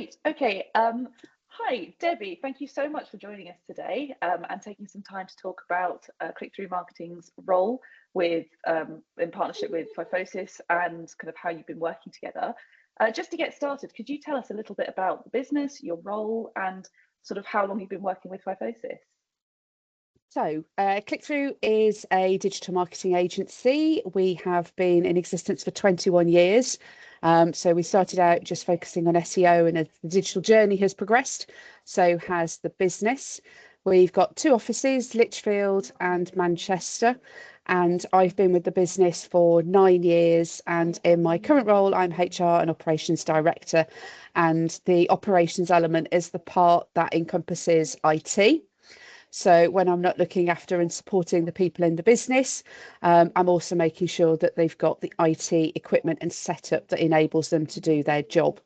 Great. Okay. Hi, Debbie. Thank you so much for joining us today and taking some time to talk about ClickThrough Marketing's role with in partnership with Fifosys and kind of how you've been working together. Just to get started, could you tell us a little bit about the business, your role, and sort of how long you've been working with Fifosys? So, ClickThrough is a digital marketing agency. We have been in existence for 21 years. So we started out just focusing on SEO, and as the digital journey has progressed, so has the business. We've got two offices, Lichfield and Manchester, and I've been with the business for 9 years. And in my current role, I'm HR and Operations Director, and the operations element is the part that encompasses IT. So when I'm not looking after and supporting the people in the business, I'm also making sure that they've got the IT equipment and setup that enables them to do their job.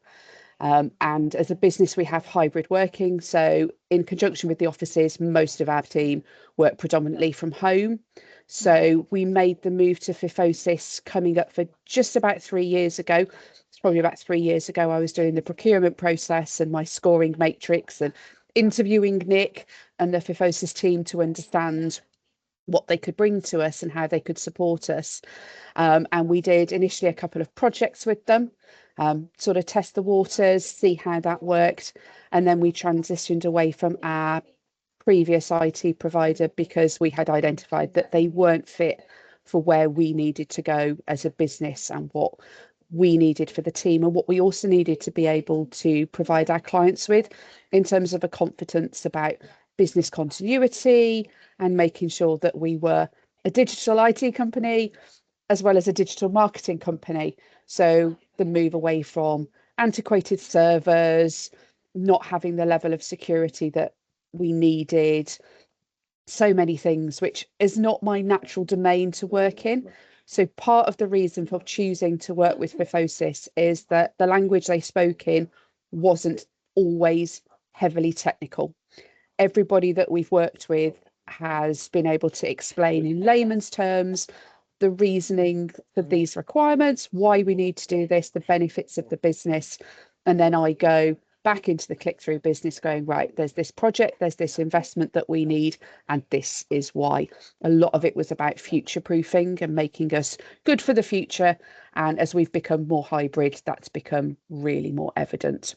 And as a business, we have hybrid working. So in conjunction with the offices, most of our team work predominantly from home. So we made the move to Fifosys coming up for just about 3 years ago. It's probably about 3 years ago I was doing the procurement process and my scoring matrix and interviewing Nick and the Fifosys team to understand what they could bring to us and how they could support us. And we did initially a couple of projects with them, sort of test the waters, see how that worked. And then we transitioned away from our previous IT provider because we had identified that they weren't fit for where we needed to go as a business and what we needed for the team, and what we also needed to be able to provide our clients with in terms of a confidence about business continuity and making sure that we were a digital IT company as well as a digital marketing company. So the move away from antiquated servers, not having the level of security that we needed, so many things, which is not my natural domain to work in. So part of the reason for choosing to work with Fifosys is that the language they spoke in wasn't always heavily technical. Everybody that we've worked with has been able to explain in layman's terms the reasoning for these requirements, why we need to do this, the benefits of the business. And then I go back into the ClickThrough business going, right, there's this project, there's this investment that we need, and this is why. A lot of it was about future proofing and making us good for the future. And as we've become more hybrid, that's become really more evident.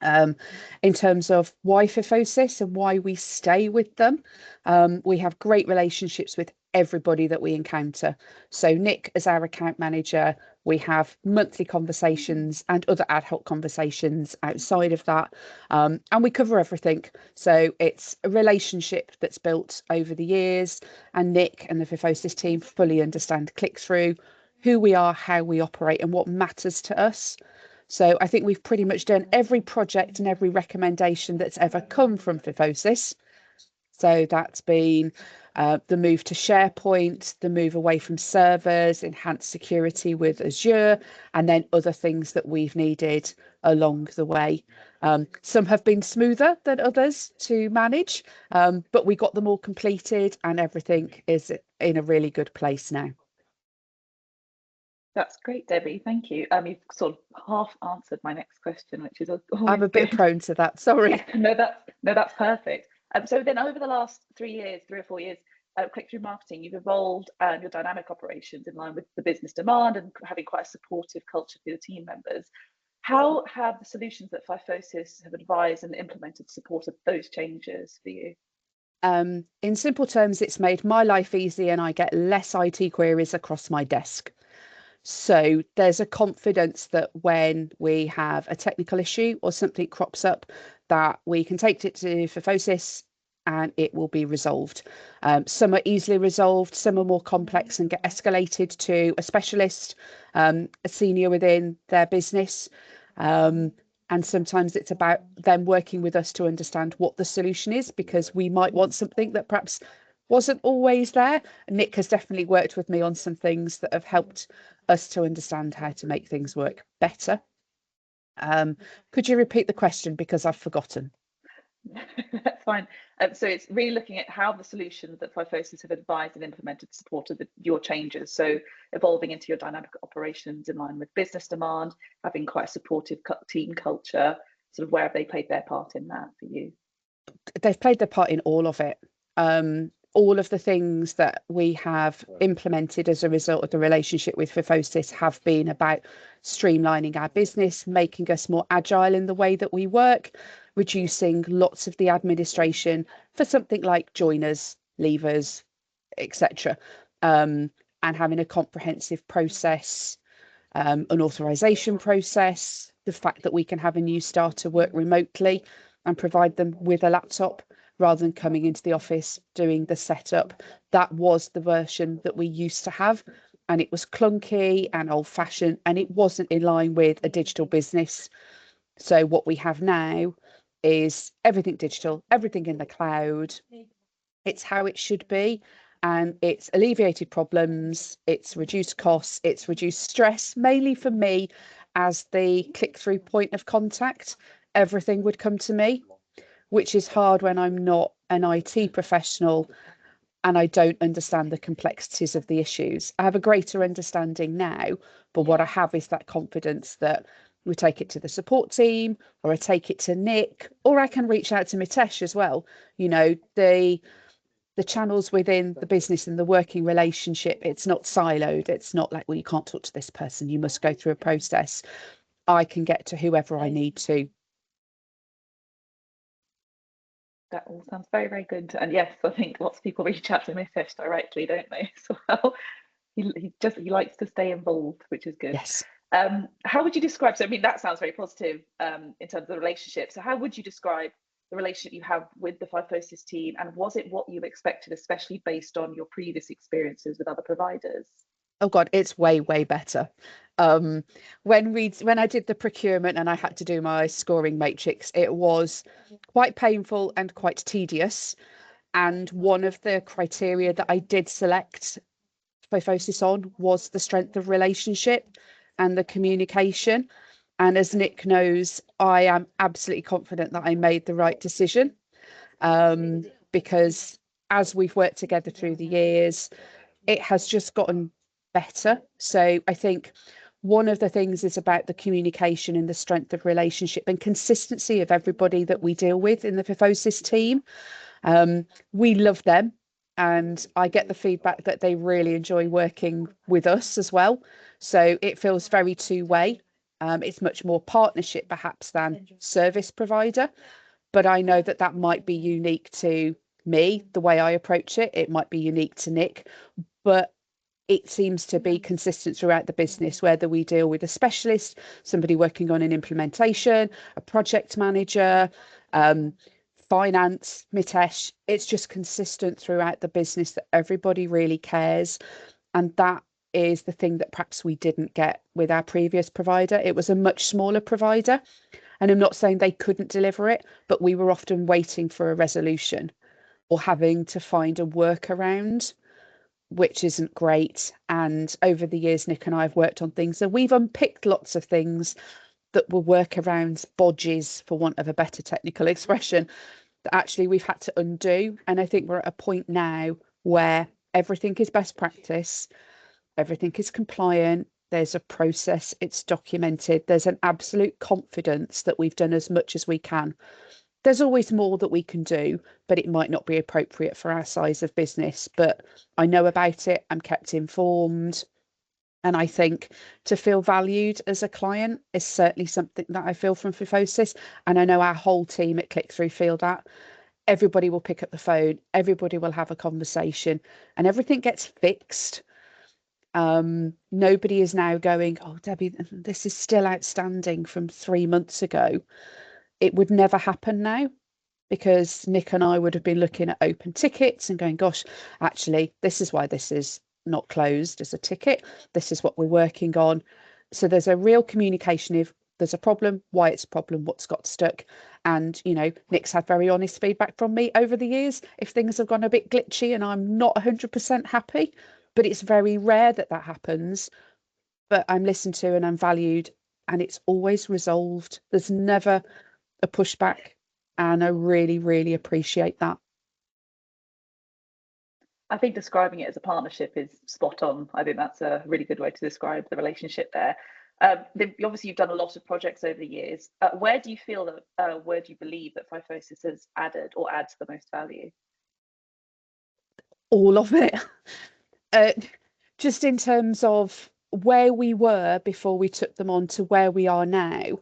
In terms of why Fifosys and why we stay with them, we have great relationships with everybody that we encounter. So Nick, as our account manager, we have monthly conversations and other ad hoc conversations outside of that, and we cover everything. So it's a relationship that's built over the years, and Nick and the Fifosys team fully understand ClickThrough, who we are, how we operate, and what matters to us. So I think we've pretty much done every project and every recommendation that's ever come from Fifosys. So that's been the move to SharePoint, the move away from servers, enhanced security with Azure, and then other things that we've needed along the way. Some have been smoother than others to manage, but we got them all completed and everything is in a really good place now. That's great, Debbie. Thank you. You've sort of half answered my next question, which is always I'm a bit good. prone to that. Sorry. No, that's perfect. So then over the last 3 years, 3 or 4 years, ClickThrough Marketing, you've evolved your dynamic operations in line with the business demand and having quite a supportive culture for your team members. How have the solutions that Fifosys have advised and implemented supported those changes for you? In simple terms, it's made my life easy and I get less IT queries across my desk. So there's a confidence that when we have a technical issue or something crops up, that we can take it to Fifosys and it will be resolved. Some are easily resolved, some are more complex and get escalated to a specialist, a senior within their business. And sometimes it's about them working with us to understand what the solution is, because we might want something that perhaps wasn't always there. Nick has definitely worked with me on some things that have helped us to understand how to make things work better. Could you repeat the question, because I've forgotten? That's fine. So it's really looking at how the solutions that Fifosys have advised and implemented supported your changes. So evolving into your dynamic operations in line with business demand, having quite a supportive team culture, sort of where have they played their part in that for you? They've played their part in all of it. All of the things that we have implemented as a result of the relationship with Fifosys have been about streamlining our business, making us more agile in the way that we work, reducing lots of the administration for something like joiners, leavers, etc., and having a comprehensive process, an authorization process, the fact that we can have a new starter work remotely and provide them with a laptop rather than coming into the office doing the setup. That was the version that we used to have, and it was clunky and old fashioned, and it wasn't in line with a digital business. So what we have now is everything digital, everything in the cloud. It's how it should be. And it's alleviated problems, it's reduced costs, it's reduced stress, mainly for me as the click-through point of contact. Everything would come to me, which is hard when I'm not an IT professional and I don't understand the complexities of the issues. I have a greater understanding now, but what I have is that confidence that we take it to the support team, or I take it to Nick, or I can reach out to Mitesh as well. You know, the channels within the business and the working relationship, it's not siloed. It's not like, well, you can't talk to this person, you must go through a process. I can get to whoever I need to. That all sounds very, very good. And yes, I think lots of people reach out to Mitesh directly, don't they? So well, he likes to stay involved, which is good. Yes. How would you describe, so I mean, that sounds very positive in terms of the relationship. So how would you describe the relationship you have with the Fifosys team, and was it what you expected, especially based on your previous experiences with other providers? Oh God, it's way, way better. When I did the procurement and I had to do my scoring matrix, it was quite painful and quite tedious. And one of the criteria that I did select Fifosys on was the strength of relationship and the communication. And as Nick knows, I am absolutely confident that I made the right decision, because as we've worked together through the years, it has just gotten better. So I think one of the things is about the communication and the strength of relationship and consistency of everybody that we deal with in the Fifosys team. We love them, and I get the feedback that they really enjoy working with us as well. So it feels very two-way. It's much more partnership perhaps than service provider, but I know that that might be unique to me, the way I approach it. It might be unique to Nick, but it seems to be consistent throughout the business, whether we deal with a specialist, somebody working on an implementation, a project manager, finance, Mitesh. It's just consistent throughout the business that everybody really cares. And that is the thing that perhaps we didn't get with our previous provider. It was a much smaller provider. And I'm not saying they couldn't deliver it, but we were often waiting for a resolution or having to find a workaround, which isn't great. And over the years, Nick and I have worked on things, and we've unpicked lots of things that were workarounds, bodges, for want of a better technical expression, that actually we've had to undo. And I think we're at a point now where everything is best practice, everything is compliant, there's a process, it's documented, there's an absolute confidence that we've done as much as we can. There's always more that we can do, but it might not be appropriate for our size of business. But I know about it, I'm kept informed. And I think to feel valued as a client is certainly something that I feel from Fifosys. And I know our whole team at ClickThrough feel that. Everybody will pick up the phone, everybody will have a conversation, and everything gets fixed. Nobody is now going, oh, Debbie, this is still outstanding from 3 months ago. It would never happen now, because Nick and I would have been looking at open tickets and going, gosh, actually, this is why this is not closed as a ticket. This is what we're working on. So there's a real communication. If there's a problem, why it's a problem, what's got stuck. And, you know, Nick's had very honest feedback from me over the years if things have gone a bit glitchy and I'm not 100% happy. But it's very rare that that happens. But I'm listened to and I'm valued, and it's always resolved. There's never a pushback, and I really, really appreciate that. I think describing it as a partnership is spot on. I think that's a really good way to describe the relationship there. Obviously, you've done a lot of projects over the years. Where do you believe that Fifosys has added or adds the most value? All of it. Just in terms of where we were before we took them on to where we are now,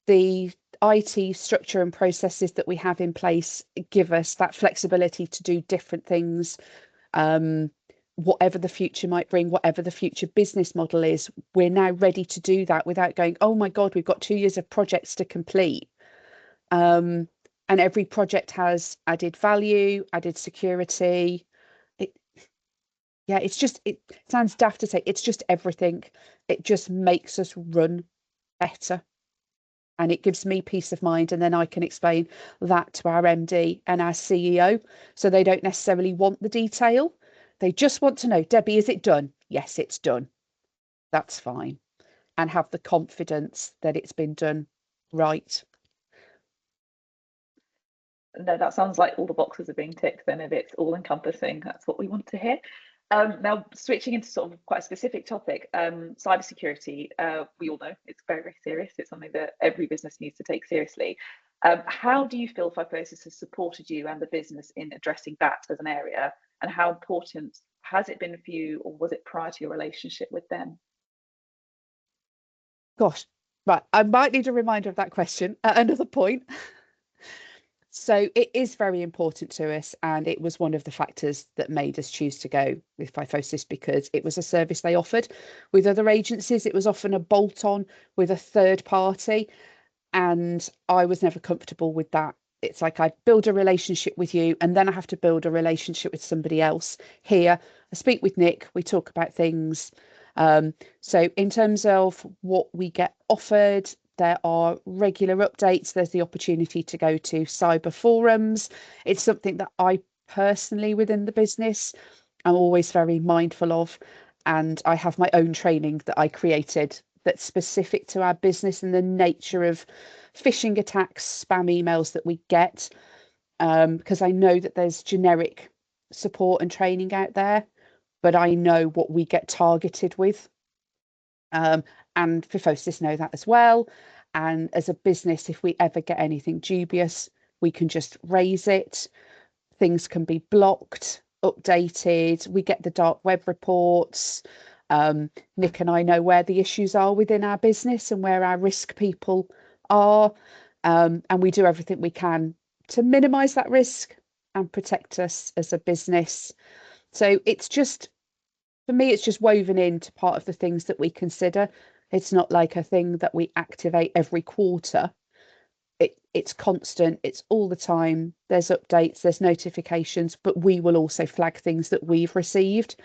the IT structure and processes that we have in place give us that flexibility to do different things. Whatever the future might bring, whatever the future business model is, we're now ready to do that without going, oh my God, we've got 2 years of projects to complete. And every project has added value, added security. It sounds daft to say, it's just everything. It just makes us run better. And it gives me peace of mind. And then I can explain that to our MD and our CEO. So they don't necessarily want the detail. They just want to know, Debbie, is it done? Yes, it's done. That's fine. And have the confidence that it's been done right. No, that sounds like all the boxes are being ticked then, if it's all encompassing. That's what we want to hear. Now, switching into sort of quite a specific topic, cybersecurity, we all know it's very, very serious. It's something that every business needs to take seriously. How do you feel Fifosys has supported you and the business in addressing that as an area? And how important has it been for you, or was it prior to your relationship with them? Gosh, right. I might need a reminder of that question at another point. So it is very important to us, and it was one of the factors that made us choose to go with Fifosys, because it was a service they offered. With other agencies, it was often a bolt-on with a third party, and I was never comfortable with that. It's like I build a relationship with you, and then I have to build a relationship with somebody else. Here, I speak with Nick, we talk about things. So in terms of what we get offered, there are regular updates. There's the opportunity to go to cyber forums. It's something that I personally, within the business, I'm always very mindful of. And I have my own training that I created that's specific to our business and the nature of phishing attacks, spam emails that we get. Because I know that there's generic support and training out there, but I know what we get targeted with. And Fifosys know that as well. And as a business, if we ever get anything dubious, we can just raise it. Things can be blocked, updated. We get the dark web reports. Nick and I know where the issues are within our business and where our risk people are. And we do everything we can to minimize that risk and protect us as a business. So it's just, for me, it's just woven into part of the things that we consider. It's not like a thing that we activate every quarter. It's constant, it's all the time. There's updates, there's notifications, but we will also flag things that we've received,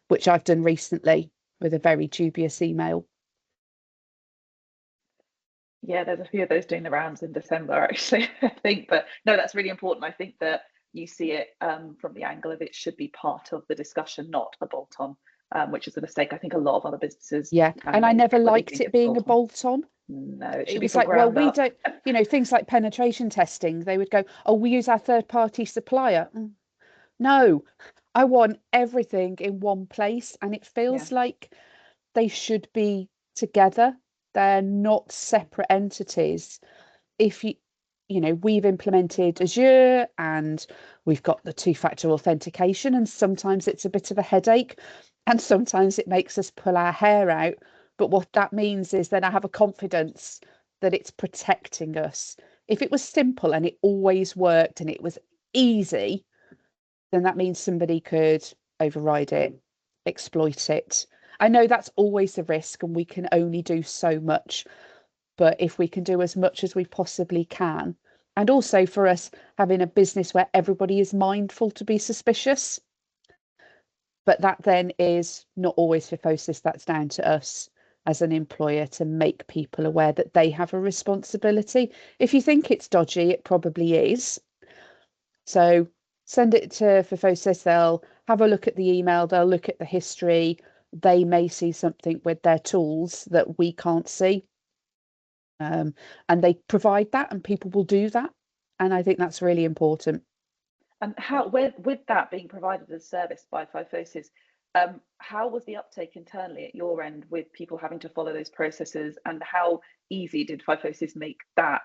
which I've done recently with a very dubious email. Yeah, there's a few of those doing the rounds in December, actually, I think. But no, that's really important. I think that you see it from the angle of it should be part of the discussion, not a bolt-on, which is a mistake I think a lot of other businesses and I never liked it being a bolt-on. No, it should it be was like, well, we up. don't, things like penetration testing, they would go, oh, we use our third-party supplier. No, I want everything in one place, and it feels like they should be together. They're not separate entities. If we've implemented Azure and we've got the two-factor authentication, and sometimes it's a bit of a headache and sometimes it makes us pull our hair out. But what that means is then I have a confidence that it's protecting us. If it was simple and it always worked and it was easy, then that means somebody could override it, exploit it. I know that's always the risk, and we can only do so much. But if we can do as much as we possibly can, and also for us having a business where everybody is mindful to be suspicious, but that then is not always Fifosys, that's down to us as an employer to make people aware that they have a responsibility. If you think it's dodgy, it probably is. So send it to Fifosys, they'll have a look at the email, they'll look at the history, they may see something with their tools that we can't see. And they provide that, and people will do that. And I think that's really important. And how, with that being provided as a service by Fifosys, How was the uptake internally at your end with people having to follow those processes, and how easy did Fifosys make that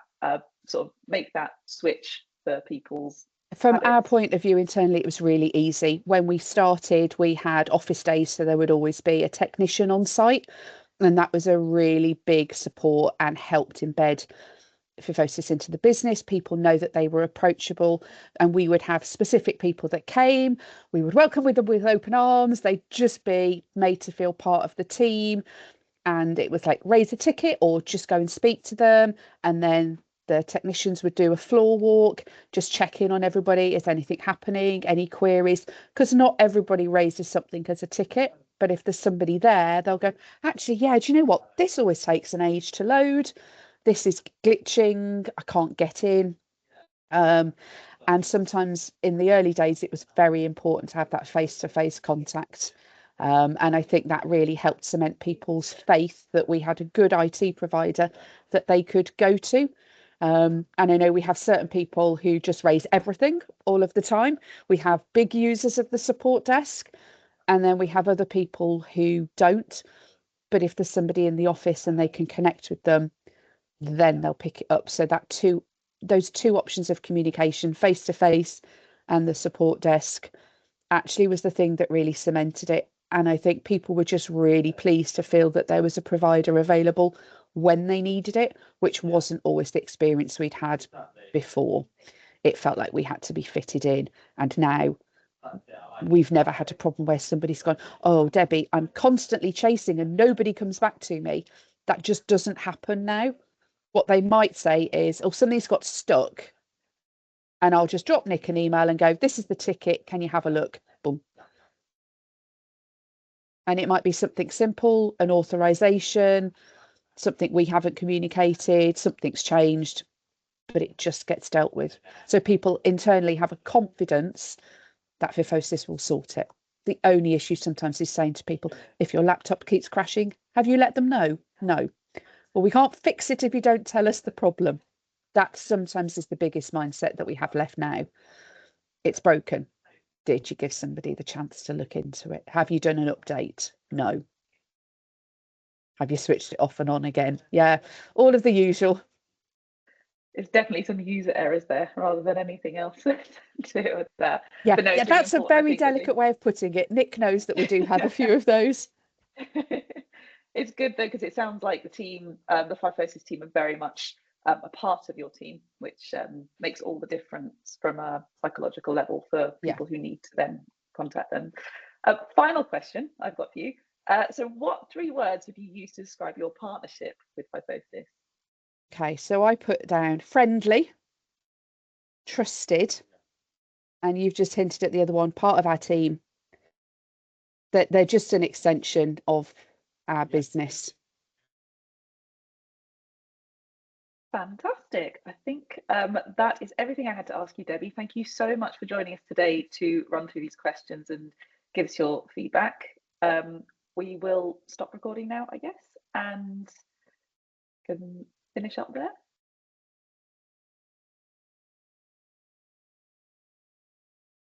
make that switch for people's From habits? our point of view internally, it was really easy. When we started, we had office days, so there would always be a technician on site, and that was a really big support and helped embed Fifosys into the business. People know that they were approachable, and we would have specific people that came. We would welcome them with open arms. They'd just be made to feel part of the team, and it was like raise a ticket or just go and speak to them, and then the technicians would do a floor walk, just check in on everybody. Is anything happening? Any queries? Because not everybody raises something as a ticket, but if there's somebody there, they'll go, actually, yeah, do you know what? This always takes an age to load. This is glitching. I can't get in. And sometimes in the early days, it was very important to have that face-to-face contact. And I think that really helped cement people's faith that we had a good IT provider that they could go to. And I know we have certain people who just raise everything all of the time. We have big users of the support desk, and then we have other people who don't. But if there's somebody in the office and they can connect with them, then they'll pick it up. So those two options of communication, face to face and the support desk, actually was the thing that really cemented it. And I think people were just really pleased to feel that there was a provider available when they needed it, which wasn't always the experience we'd had before. It felt like we had to be fitted in. And now we've never had a problem where somebody's gone, oh, Debbie, I'm constantly chasing and nobody comes back to me. That just doesn't happen now. What they might say is, oh, something's got stuck. And I'll just drop Nick an email and go, this is the ticket. Can you have a look? Boom. And it might be something simple, an authorization, something we haven't communicated, something's changed, but it just gets dealt with. So people internally have a confidence that Fifosys will sort it. The only issue sometimes is saying to people, if your laptop keeps crashing, have you let them know? No. Well, we can't fix it if you don't tell us the problem. That sometimes is the biggest mindset that we have left now. It's broken. Did you give somebody the chance to look into it? Have you done an update? No. Have you switched it off and on again? Yeah, all of the usual. It's definitely some user errors there rather than anything else to do with that. Yeah, But no, yeah, it's really that's a important, I very think, that delicate way of putting it. Nick knows that we do have a few of those. It's good though, because it sounds like the team, the Fifosys team, are very much a part of your team, which makes all the difference from a psychological level for people who need to then contact them. Final question I've got for you. So what 3 words would you use to describe your partnership with Fifosys? Okay, so I put down friendly, trusted, and you've just hinted at the other one, part of our team. That they're just an extension of our business. Fantastic. I think that is everything I had to ask you, Debbie. Thank you so much for joining us today to run through these questions and give us your feedback. We will stop recording now, I guess, and can finish up there.